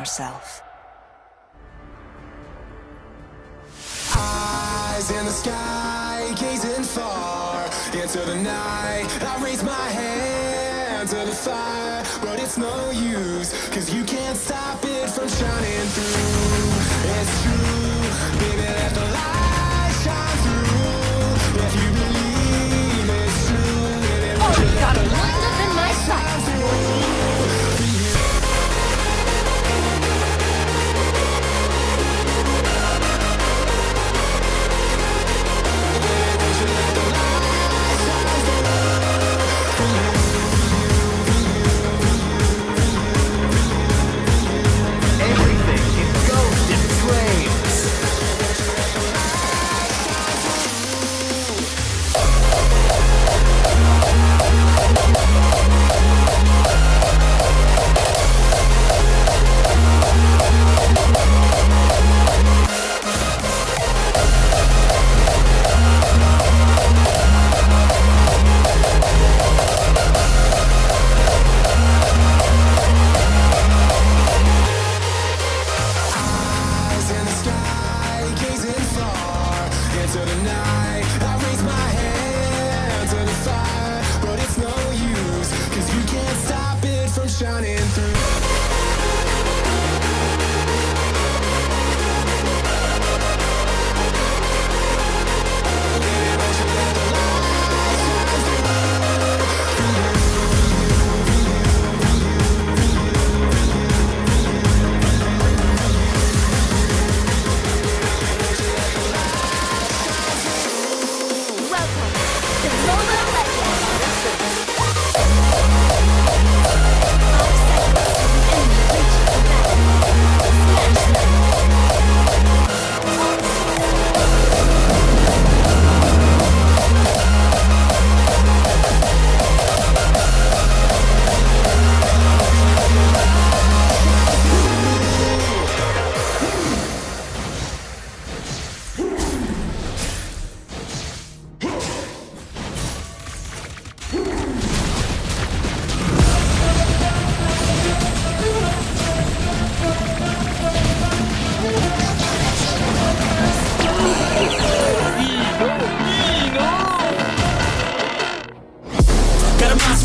yourself. Eyes in the sky, gazing far into the night. I raise my hand to the fire, but it's no use, 'cause you can't stop it from shining through. It's true, baby, let the light shine through. If you believe it's true, baby, Oh, you got a wind up in my sights.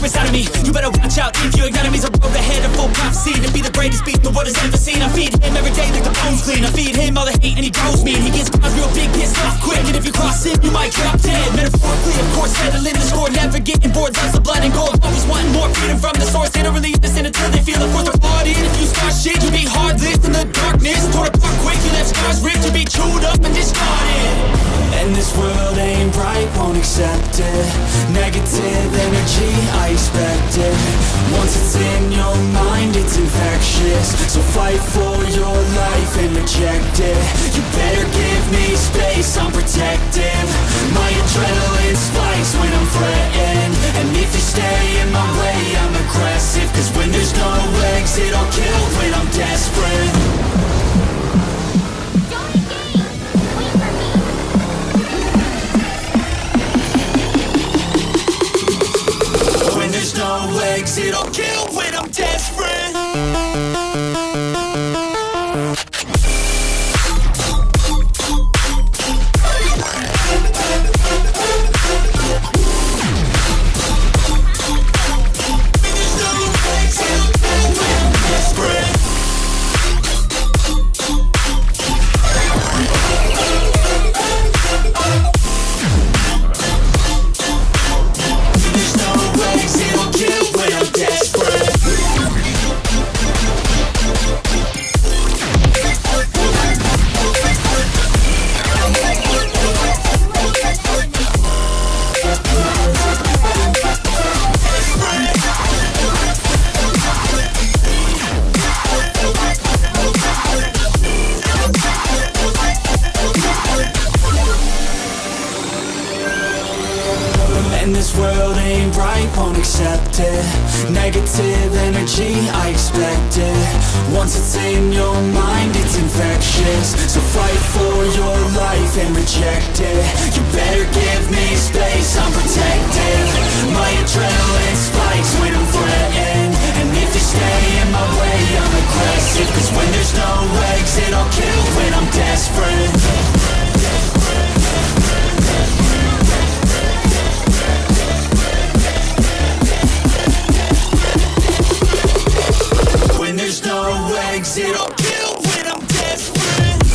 Inside of me, you better watch out. If your enemies are road ahead of full prophecy to be the greatest beast the world has ever seen. I feed him every day like the bones clean. I feed him all the hate and he grows me. And he gets cause real big, pissed off quick. And if you cross him, you might drop dead. Metaphorically, of course, settling the score. Never getting bored, loves of blood and gold. Always wanting more freedom from the source. They don't really understand until they feel it. Of course, they're flawed in. If you start shit, you be heartless in the darkness. Torn apart quick, you left scars ripped. You be chewed up and discarded. And this world ain't right, won't accept it. Negative energy, I expect it. Once it's in your mind, it's infectious. So fight for your life and reject it. You better give me space, I'm protective. My adrenaline spikes when I'm threatened. And if you stay in my way, I'm aggressive. 'Cause when there's no exit, I'll kill when I'm desperate. There's no exit, I'll kill when I'm desperate. And this world ain't right, won't accept it. Negative energy, I expect it. Once it's in your mind, it's infectious. So fight for your life and reject it. You better give me space, I'm protective. My adrenaline spikes when I'm threatened. And if you stay in my way, I'm aggressive. exit. Cause when there's no exit, I'll kill when I'm desperate. When there's no exit, I'll kill when I'm desperate.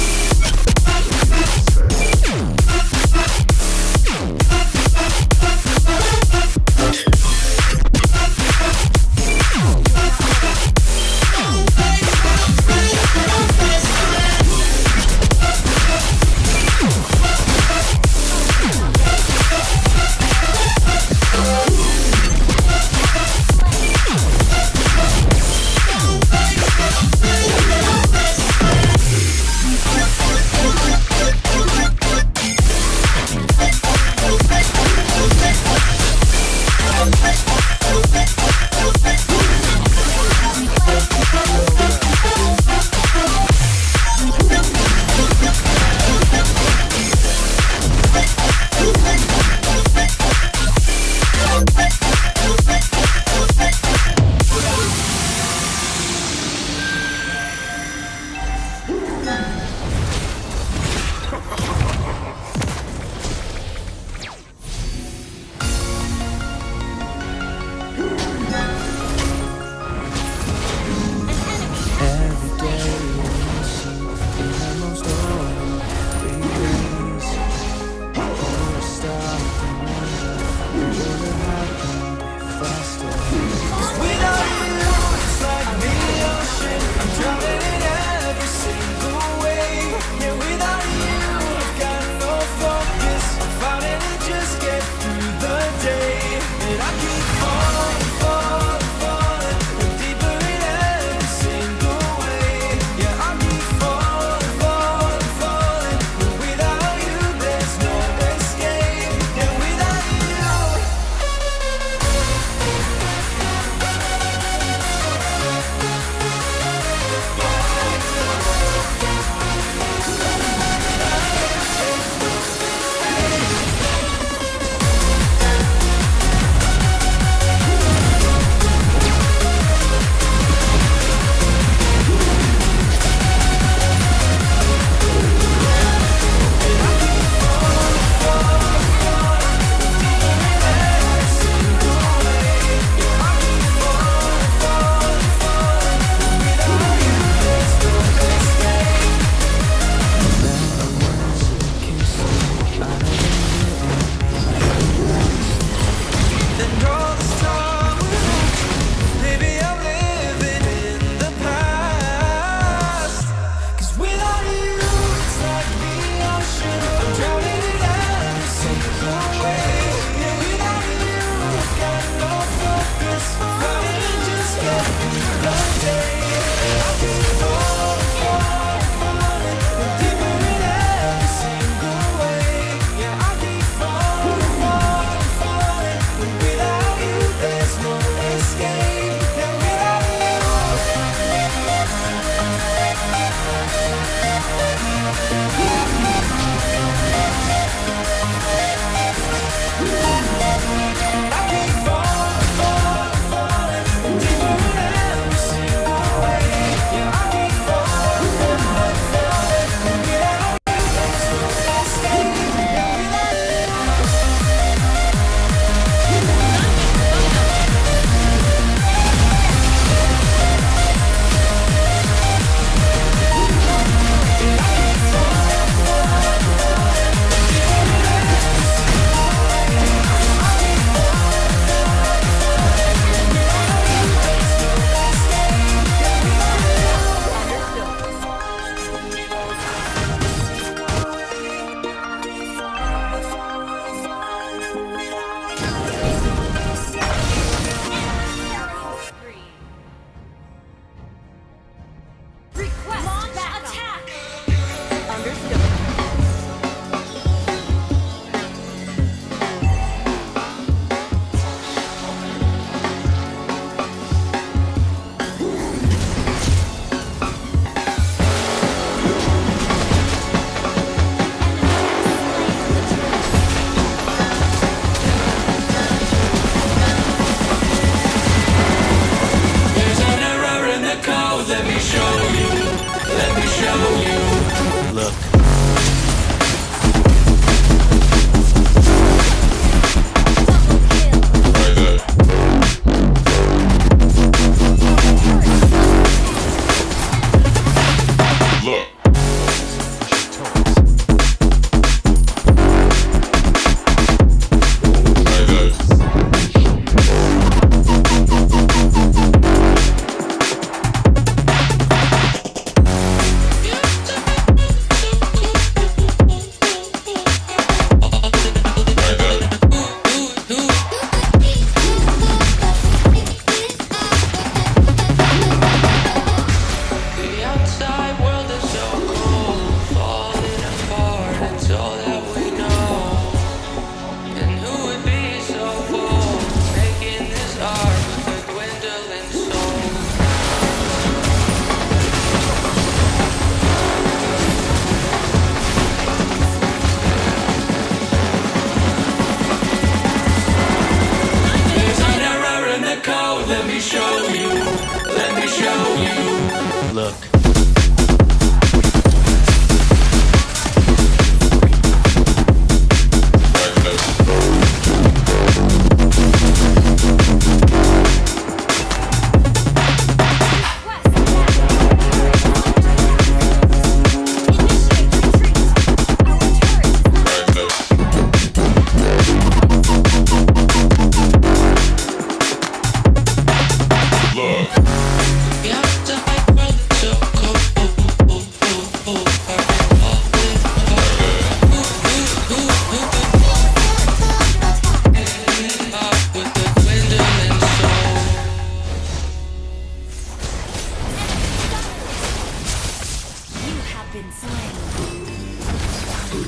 Our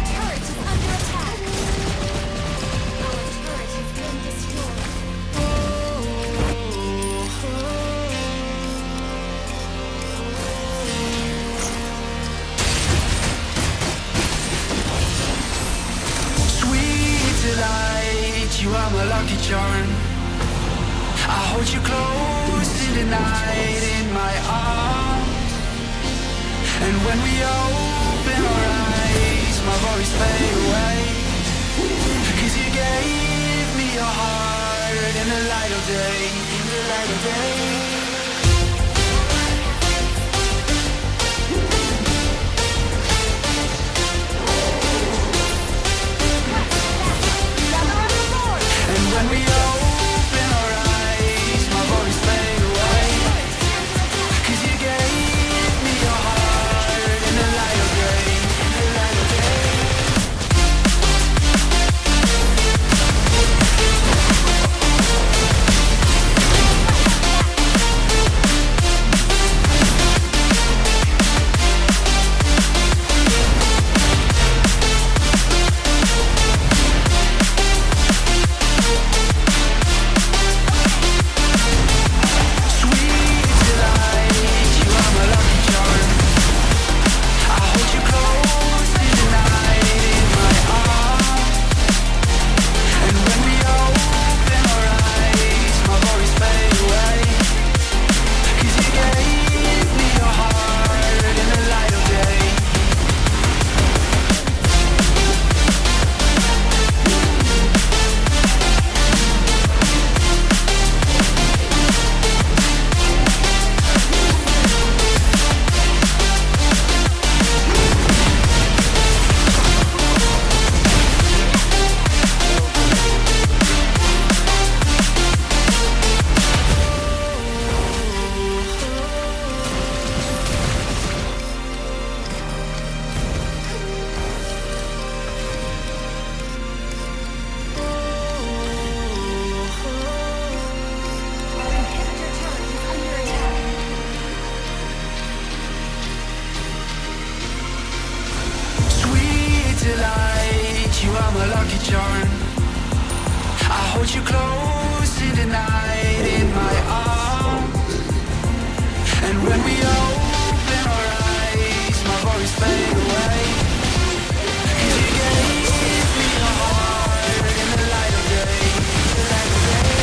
turret is under attack. Our turret has been destroyed. Sweet delight, you are my lucky charm. I hold you close in the night in my arms. And when we open our eyes, my worries fade away. 'Cause you gave me your heart in the light of day, in the light of day. And when we open our eyes, my worries fade away. 'Cause you gave me your heart in the light of day, in the light of day. Sweet delight, you are my lucky charm. I hold you close in the night in my arms. And when we open our eyes, my worries fade away. 'Cause you gave me your heart in the light of day. Our inhibitor turret is under attack. Sweet delight, you are my lucky charm. I hold you close in the night in my arms. And when we open our eyes, my worries fade away. 'Cause you gave me your heart in the light of day, the light of day.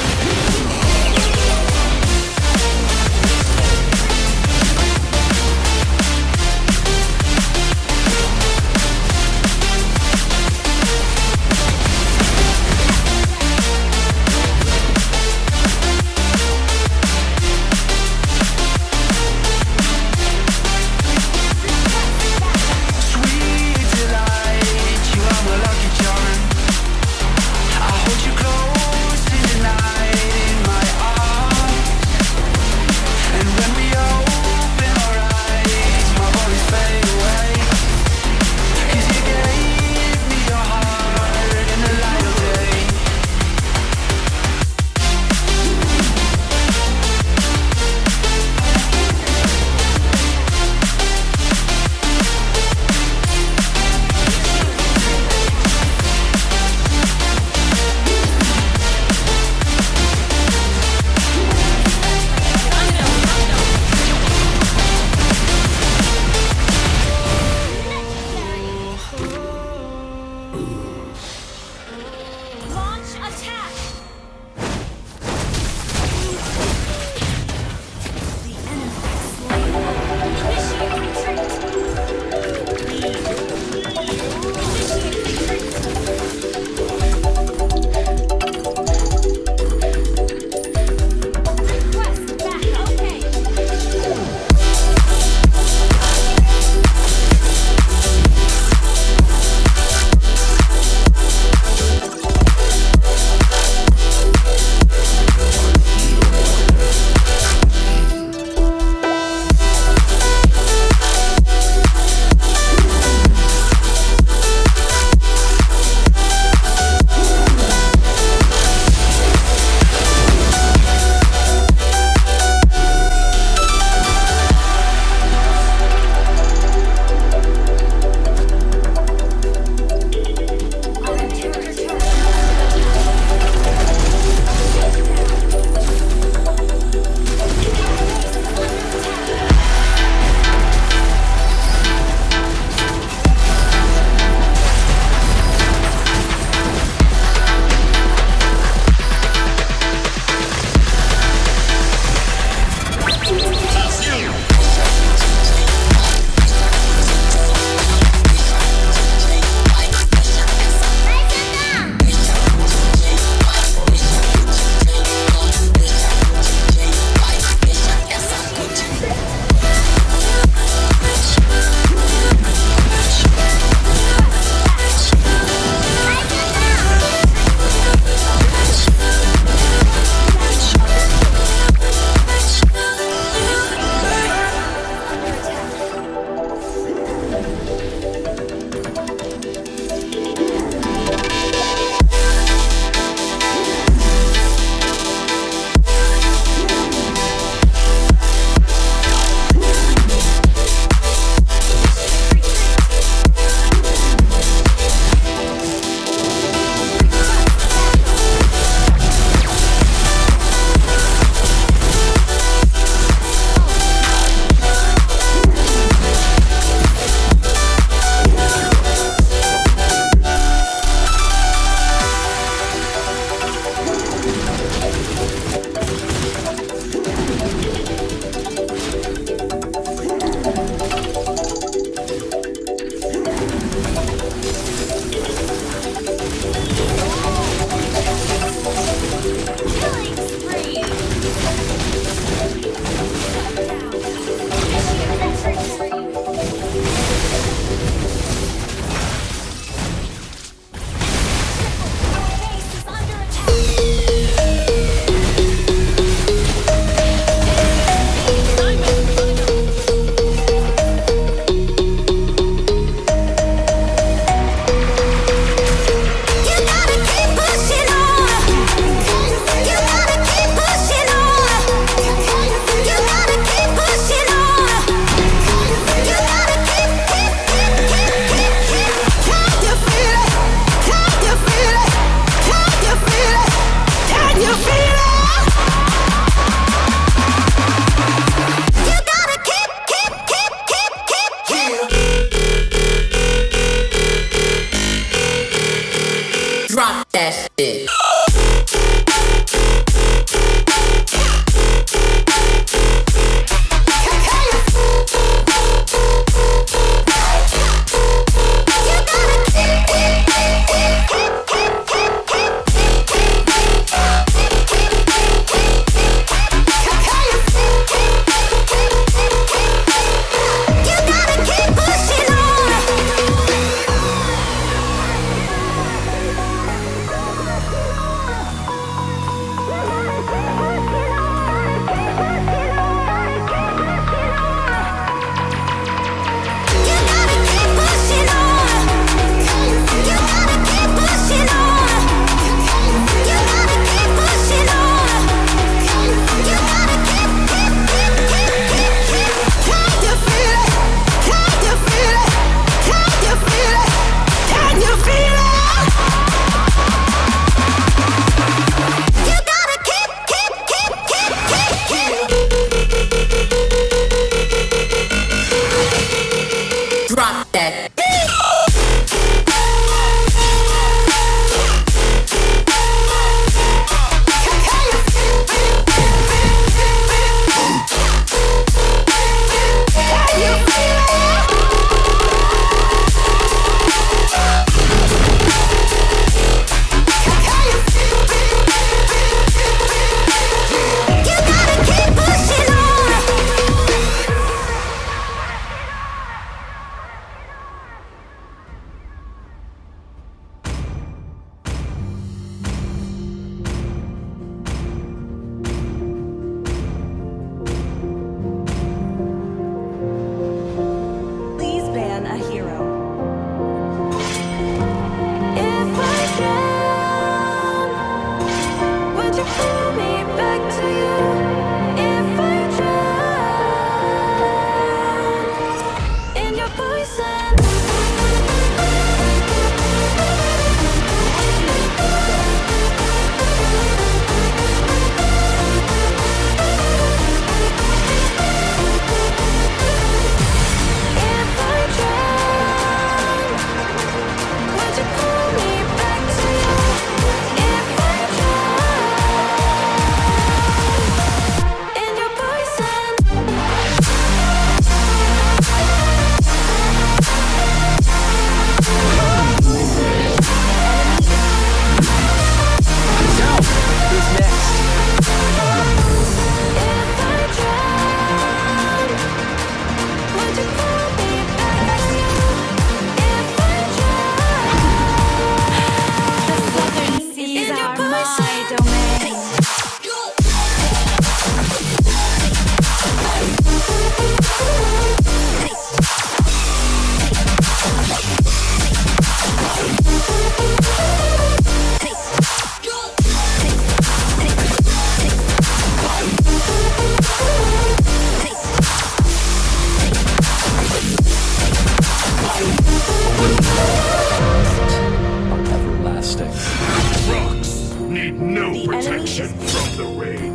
protection from the rain.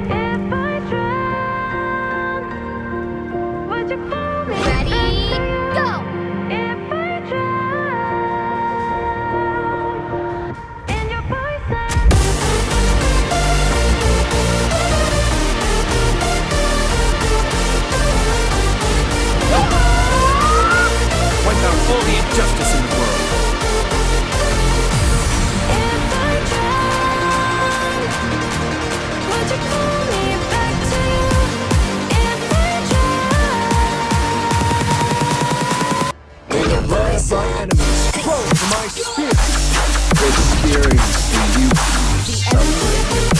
If I drown, would you pull me Ready, back to you? go! If I drown in your poison, Wipe out all the injustice in the world. if I drown, would you pull me back to you? If I drown. May the blood of my enemies flow from my spirit. Experiencing you suffering.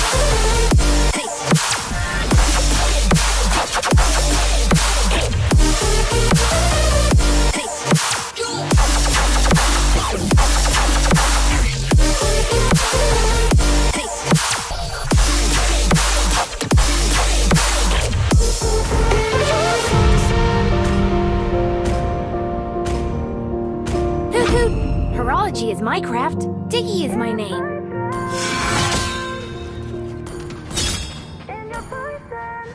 Hoot hoot! Horology is my craft. Diggy is my name. In your poison.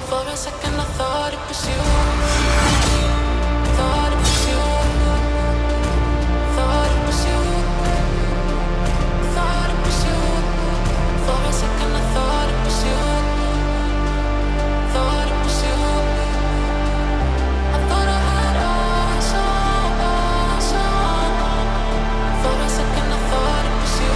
For a second I thought it was you. Thought it was you. Thought it was you. Thought it was you. For a second I thought it was you. Thought it was you. I thought I had eyes on. For a second I thought it was you.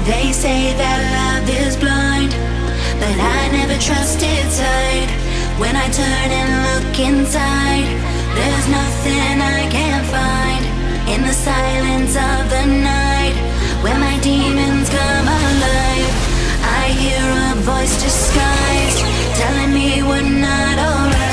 They say that love is blind, but I never trusted sight. When I turn and look inside, there's nothing I can't find. In the silence of the night, when my demons come alive, I hear a voice disguised, telling me we're not alright.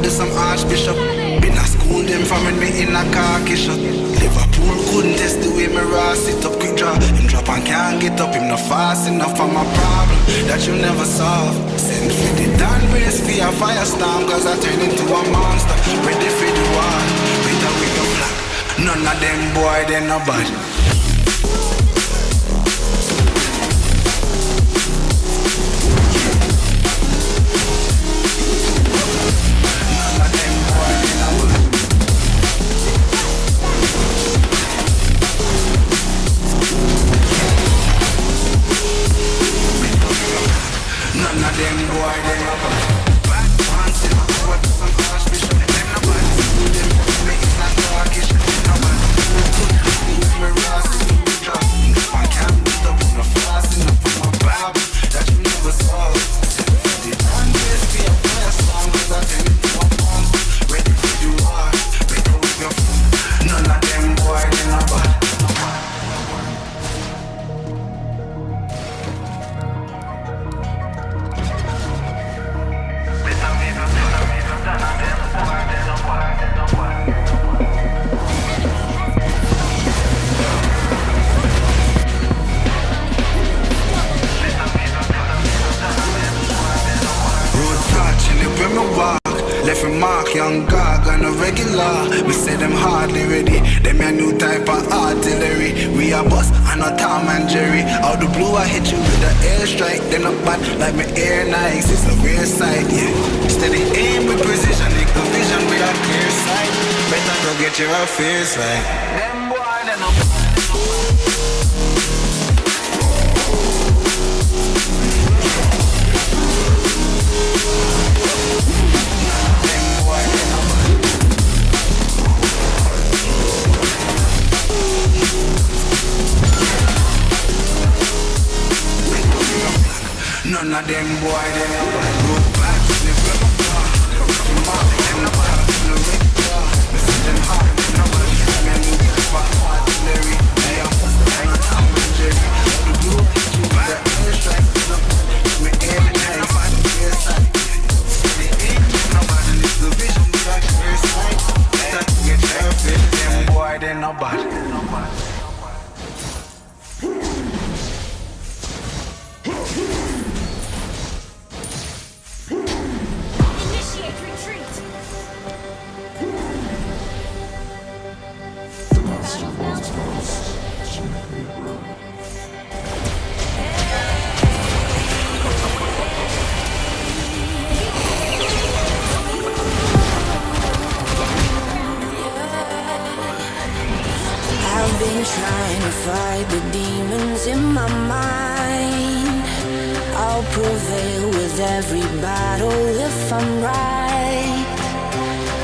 Do some archbishop. Been a school them from when me in a khaki shot. Liverpool couldn't test the way me raw sit up. Quick draw, him drop and can't get up. Him not fast enough for my problem that you never solve. Send for the Dan brace for a firestorm, cause I turn into a monster. Ready for the war, better with your flag. None of them boy, they no bad. Young gog on a regular. We say them hardly ready. Them a new type of artillery. We a boss and a Tom and Jerry. Out the blue I hit you with the airstrike. They not bad like my air nice. It's a rare sight, yeah. Steady aim with precision. Make the vision with a clear sight. Better go get your affairs right. Them boy they not bad. None of them boy, they never go back. They never far. Come on, them no bad. No red car. We see them hard. No bad. I'm a new for artillery. I am a Tom and Jerry. The blue, the airstrike. We air nice. Air sight. The aim, no bad. And it's the vision. We got air sight. Better get perfect. Them boy, they no bad. been trying to fight the demons in my mind. I'll prevail with every battle if I'm right.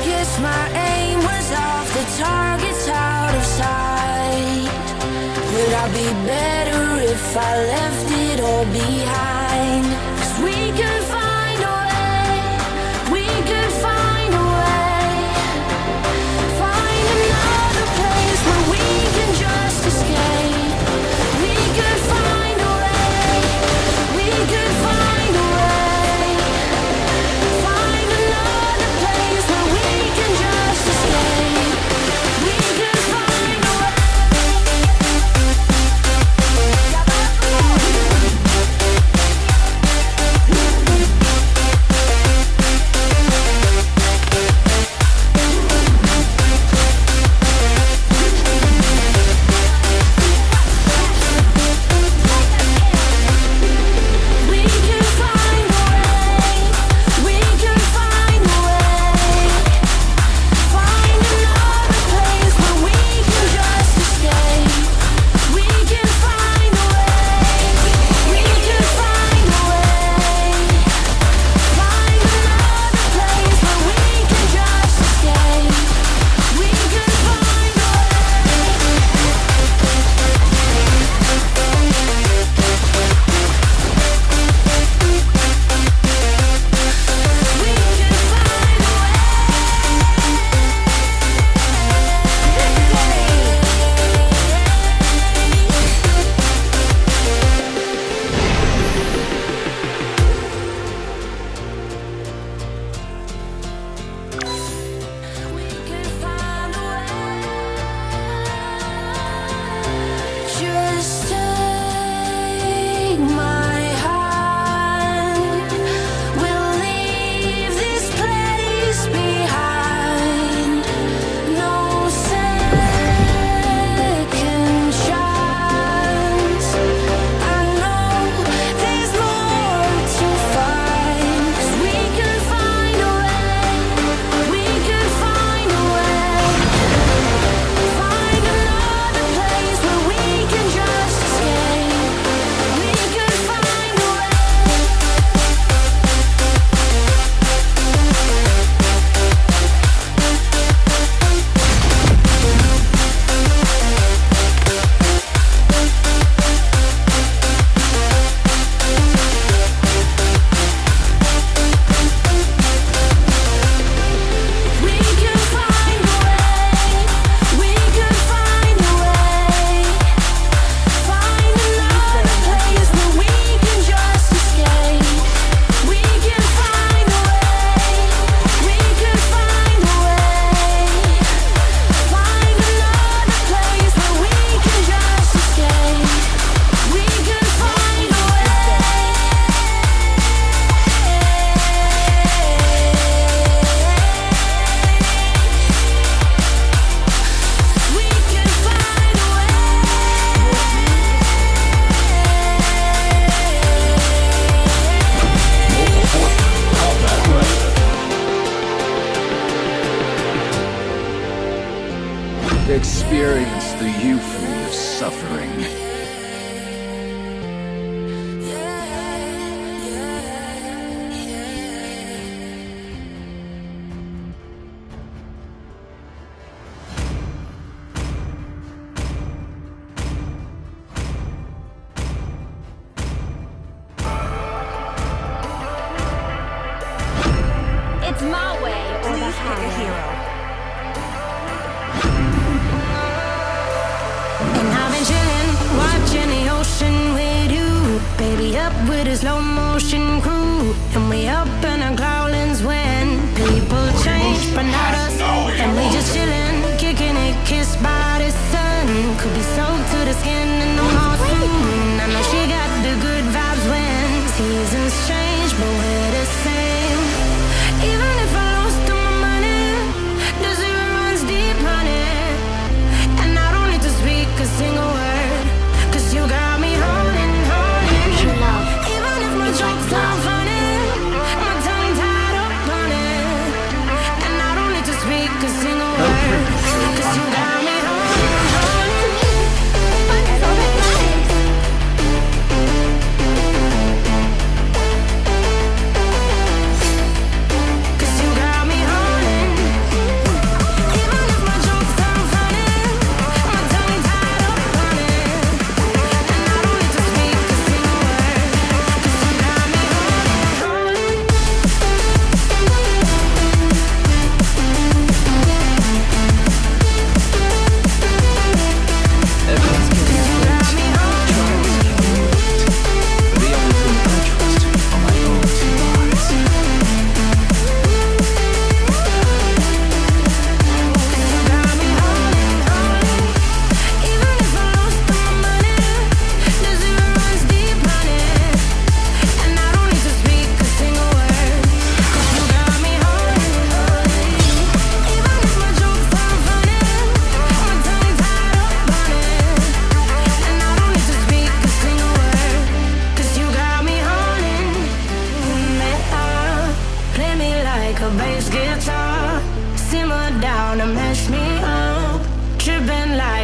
Guess my aim was off, the target's out of sight. Would I be better if I left it all behind? 'Cause we could find a way, we could find a way. Find another place where we can just escape. We could find a way, we could find a way. Find another place where we can just escape. We could find a way. We can find a way, we can find a way. Find another place where we can just escape. We can find a way, we can find a way. Find another place where we can just escape. We can find a Just take my hand. We'll leave this place behind. No second chance. I know there's more to find. 'Cause we can find a way, we can find a way. Find another place where we can just escape. We can find a way. We can find a way, we can find a way. Find another place where we can just escape. We can find a way, we can find a way. Find another place where we can just escape. We can find a way. We can find a Experience the euphoria of suffering. It's my way or the highway. And I've been chillin', watching the ocean with you. Baby up with a slow motion crew. And we up in our growlings when people change, but not us. And we just chillin', kicking it, kissed by the sun. Could be soaked to the skin in the morning. I know she got the good vibes when seasons change, but we're the same. Even if I lost all my money, the zero runs deep, honey. And I don't need to speak a single word, 'cause you got me holding, holding. True love. Even if my jokes not funny, my tongue tied up on it. And I don't need to speak a single word, 'cause you got me holding, holding.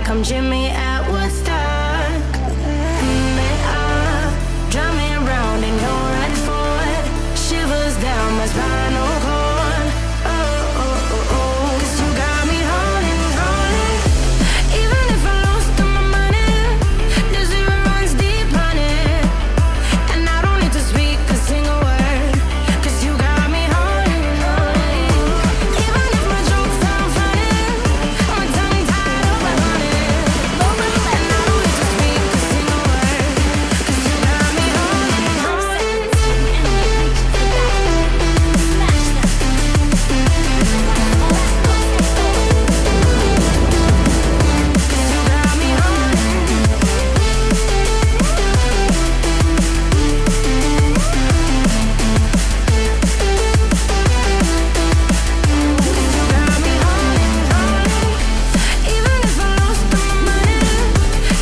Come Jimmy at Woodstock. Drive me around in your red Ford. Shivers down my spinal cord. Oh, oh, oh, oh. 'Cause you got me holding, holding. Even if I lost all my money, the zero runs deep on it. And I don't need to speak a single word. 'Cause you got me holding, holding. Even if my jokes sound funny, my tongue tied up on it. And I don't need to speak a single word. 'Cause you got me holding, holding. Even if I lost all my money,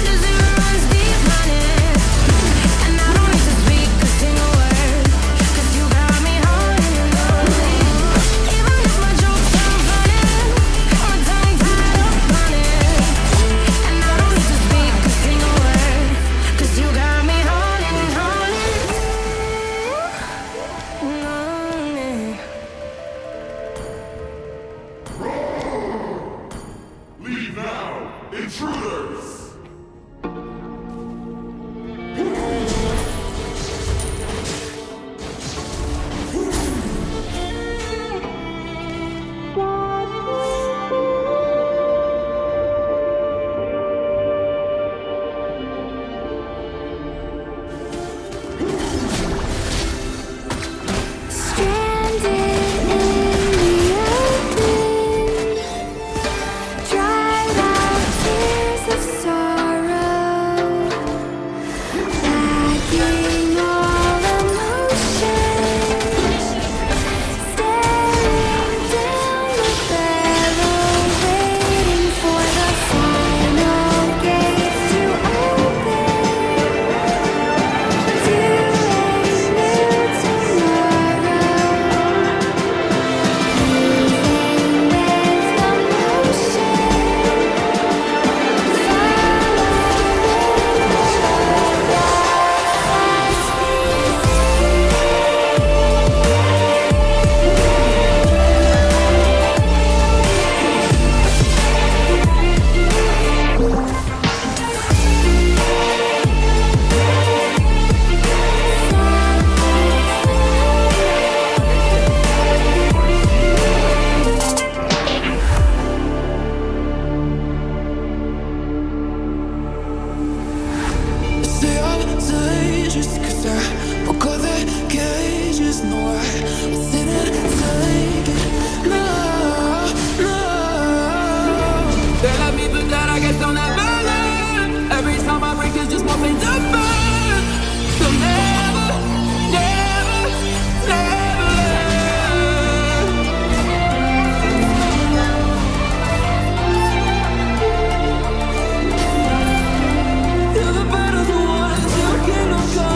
the zero runs deep on it. And I don't need to speak a single word. 'Cause you got me holding, holding. Even if my jokes sound funny, my tongue tied up on it. And I don't need to speak a single word. 'Cause you got me holding, holding. Leave now, intruders! Stranded in the open, dried out tears of sorrow, lacking all emotion, staring down the barrel, waiting for the final gate to open to a new tomorrow. Moving with the motion, Say I'm dangerous 'cause I broke all the cages. No, I didn't take it. No, no. They let me but that I guess I'll never learn. Every time I break there's just more pain to burn. So never, never, never learn. You're the better the ones you cannot go.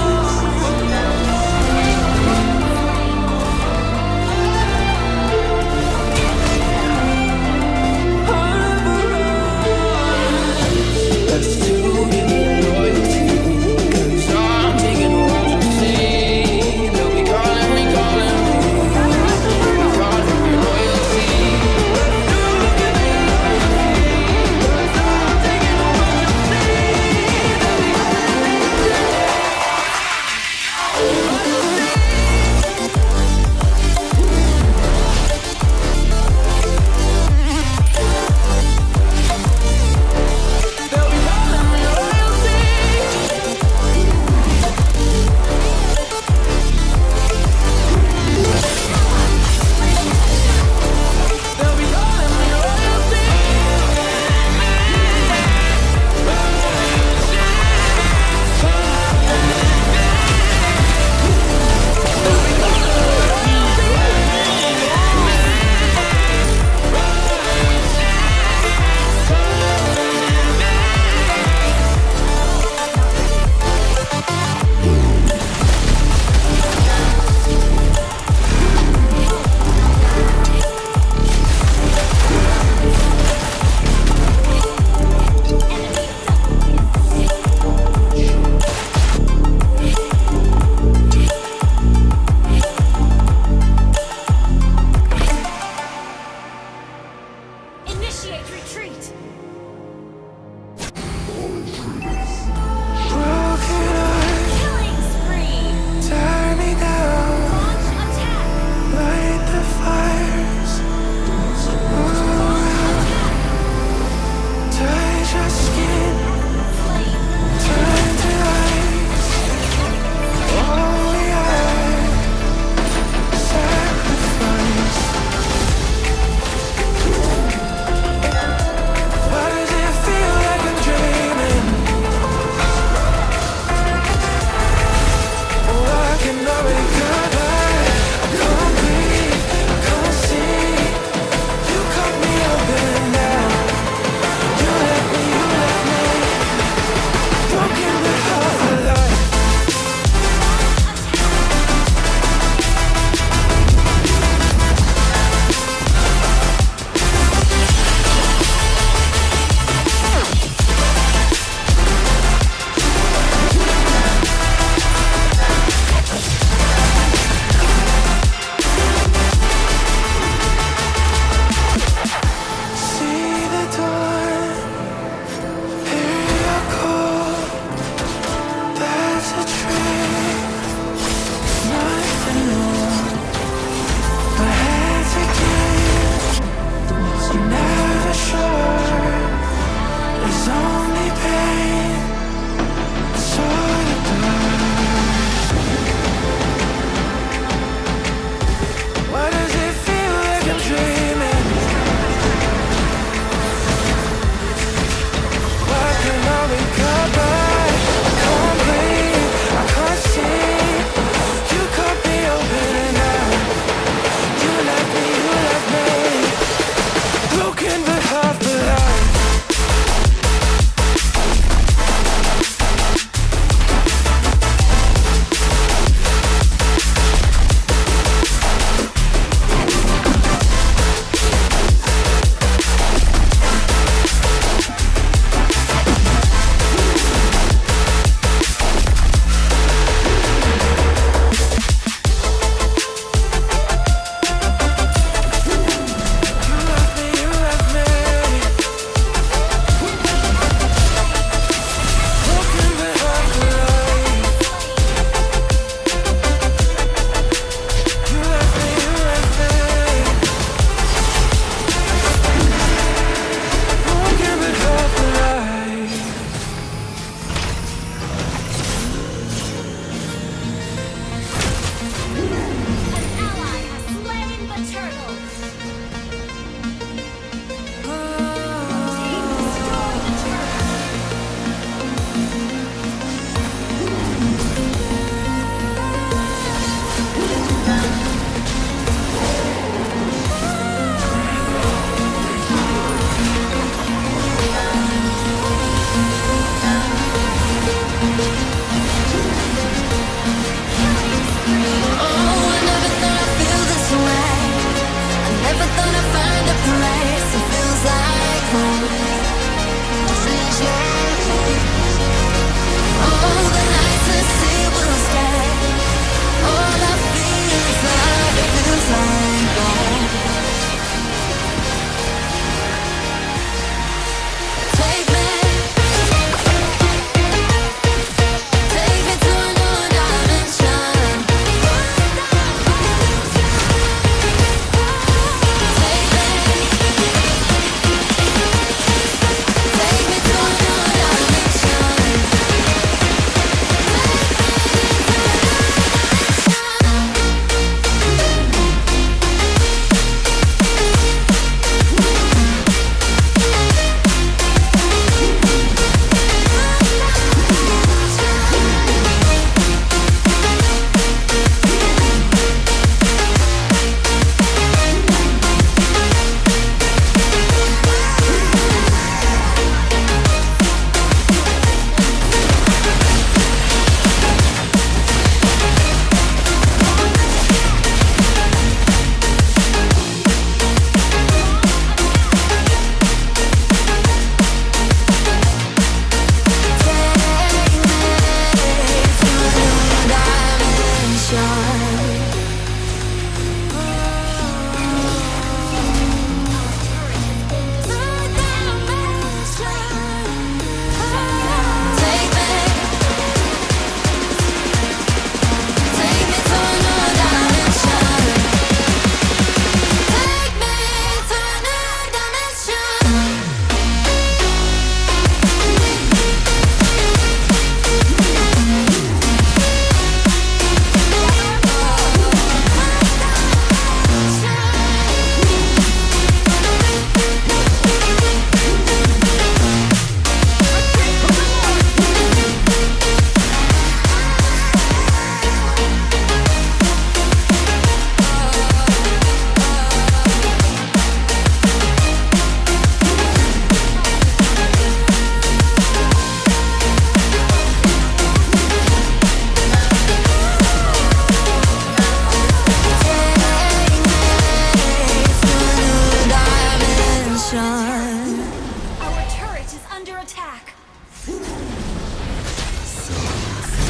attack.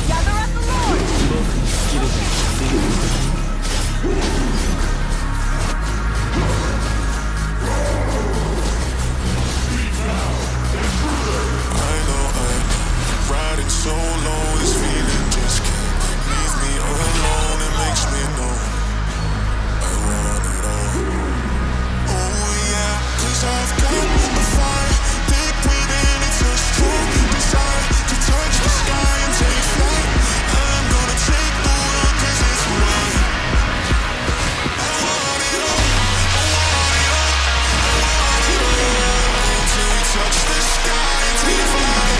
Gather up the Lord! Riding so low, this feeling just can't leave me alone. It makes me know I want it all. Oh yeah, 'cause I've got a fire deep within. It's a strong desire to touch the sky and take flight. I'm gonna take the world 'cause it's mine. I want it all, I want it all, I want it all. Until we touch the sky and take flight.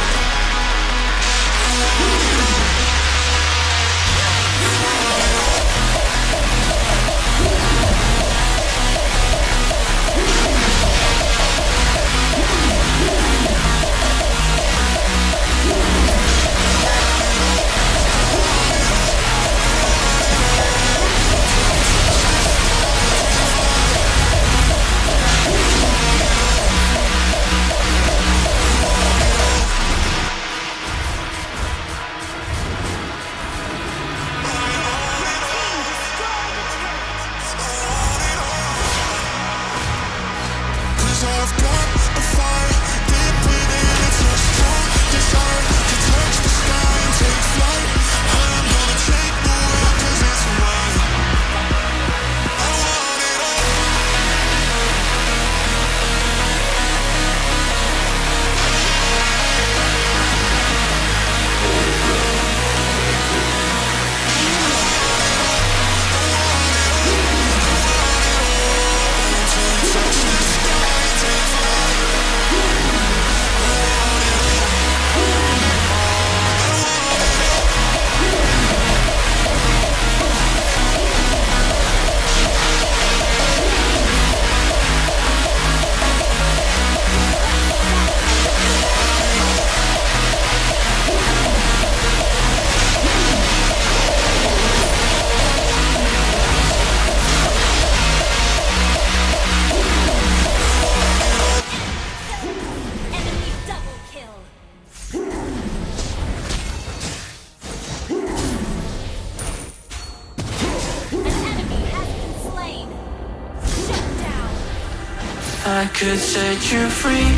I could set you free,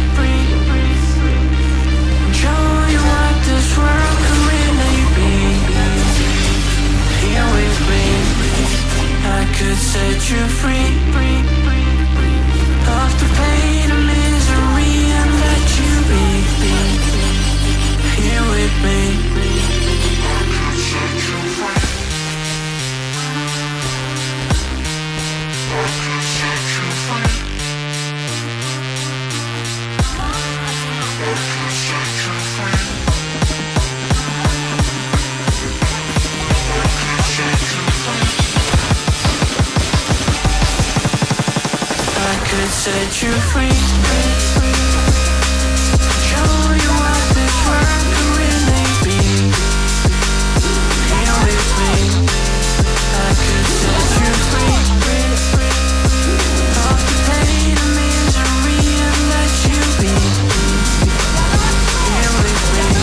show you what this world could really be. Here with me, I could set you free of the pain and misery and let you be. Here with me, I could set you free. I could set you free. Set you free, show you what this world could really be. Here with me, I could set you free of the pain and misery and let you be. Here with me.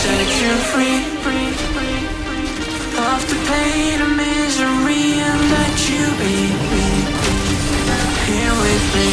Set you free of the pain and misery and let you be. Here with me.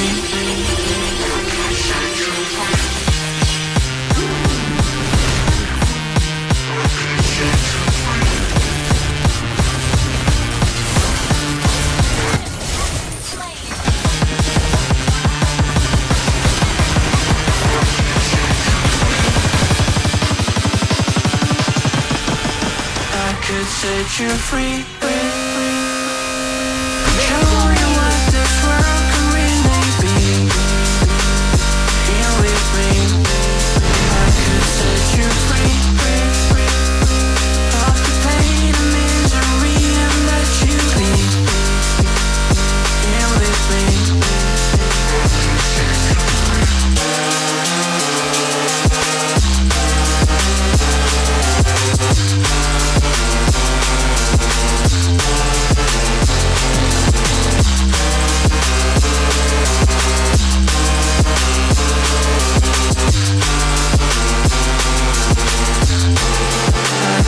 Set you free.